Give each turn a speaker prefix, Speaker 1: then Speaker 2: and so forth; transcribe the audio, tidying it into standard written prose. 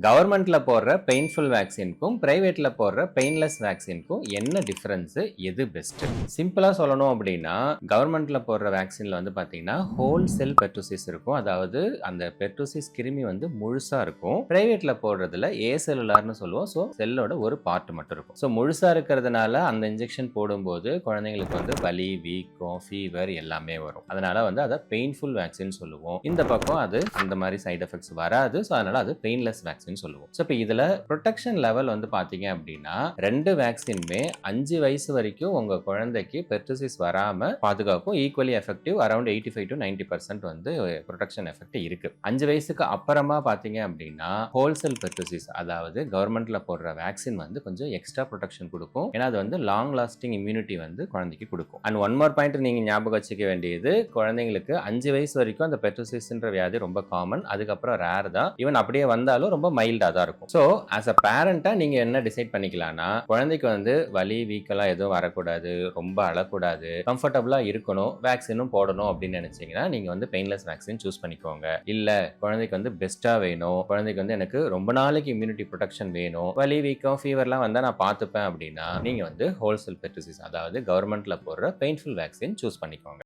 Speaker 1: கவர்மெண்ட்ல போடுற பெயின்ஃபுல் வேக்சின்க்கும், பிரைவேட்ல போடுற பெயின்லெஸ் வேக்சின்க்கும் என்ன டிஃபரன்ஸ்? எது பெஸ்ட்? சிம்பிளா சொல்லணும் அப்படின்னா, கவர்மெண்ட்ல போடுற வேக்சின்ல வந்து பார்த்தீங்கன்னா, ஹோல் செல் பெர்டூசிஸ் இருக்கும். அதாவது அந்த பெர்டூசிஸ் கிருமி வந்து முழுசா இருக்கும். பிரைவேட்ல போடுறதுல ஏசெல்லுலார்னு சொல்லுவோம். ஸோ செல்லோட ஒரு பார்ட் மட்டும் இருக்கும். ஸோ முழுசா இருக்கிறதுனால அந்த இன்ஜெக்ஷன் போடும்போது குழந்தைங்களுக்கு வந்து வலி, வீக்கம், ஃபீவர் எல்லாமே வரும். அதனால வந்து அதை பெயின்ஃபுல் வேக்சின் சொல்லுவோம். இந்த பக்கம் அது அந்த மாதிரி சைடு எஃபெக்ட்ஸ் வராது. ஸோ அதனால அது பெயின்லெஸ் வேக்சின் சொல்லுவோம். ஸோ இப்போ இதுல ப்ரொடெக்ஷன் லெவல் வந்து பாத்தீங்க அப்படின்னா 2 வேக்சினுமே 5 வயசு வரைக்கும் உங்க குழந்தைக்கு பெர்டூசிஸ் வராம பாதுகாக்கும். ஈக்குவலி எஃபெக்டிவ் அரௌண்ட் 85 to 90% வந்து ப்ரொடெக்ஷன் எஃபெக்ட் இருக்கு. 5 வயசுக்கு அப்புறமா பாத்தீங்க அப்படின்னா ஹோல்செல் பெர்டூசிஸ், அதாவது கவர்மெண்ட்ல போடுற வேக்சின் வந்து கொஞ்சம் எக்ஸ்ட்ரா ப்ரொடெக்ஷன் கொடுக்கும். ஏன்னா அது வந்து லாங் லாஸ்டிங் இம்யூனிட்டி வந்து குழந்தைக்கு கொடுக்கும். அண்ட் ஒன் மோர் பாயிண்ட் நீங்க ஞாபகம் வச்சுக்க வேண்டியது, குழந்தைங்களுக்கு 5 வயசு வரைக்கும் அந்த பெர்டூசிஸ்ன்ற வியாதி ரொம்ப காமன். அதுக்கப்புறம் ரேர் தான். ஈவன் அப்படியே வந்தாலும் ரொம்ப மைல்டா தான் இருக்கும். ஸோ ஆஸ் அ பேரண்டா நீங்க என்ன டிசைட் பண்ணிக்கலாம்னா, குழந்தைக்கு வந்து வலி வீக்கெல்லாம் எதுவும் வரக்கூடாது, ரொம்ப அழக்கூடாது, கம்ஃபர்டபுளா இருக்கணும், வேக்சினும் போடணும் அப்படின்னு நினைச்சீங்கன்னா நீங்க வந்து பெயின்லெஸ் வேக்சின் சூஸ் பண்ணிக்கோங்க. இல்ல குழந்தைக்கு வந்து பெஸ்டா வேணும், குழந்தைக்கு வந்து எனக்கு ரொம்ப நாளைக்கு இம்யூனிட்டி ப்ரொடெக்ஷன் வேணும், வலி வீக்கம் ஃபீவர்லாம் வந்தா நான் பார்த்துப்பேன் அப்படின்னா நீங்க வந்து ஹோல்செல் பெர்டூசிஸ், அதாவது கவர்மெண்ட்ல போடுற பெயின்ஃபுல் வேக்சின் சூஸ் பண்ணிக்கோங்க.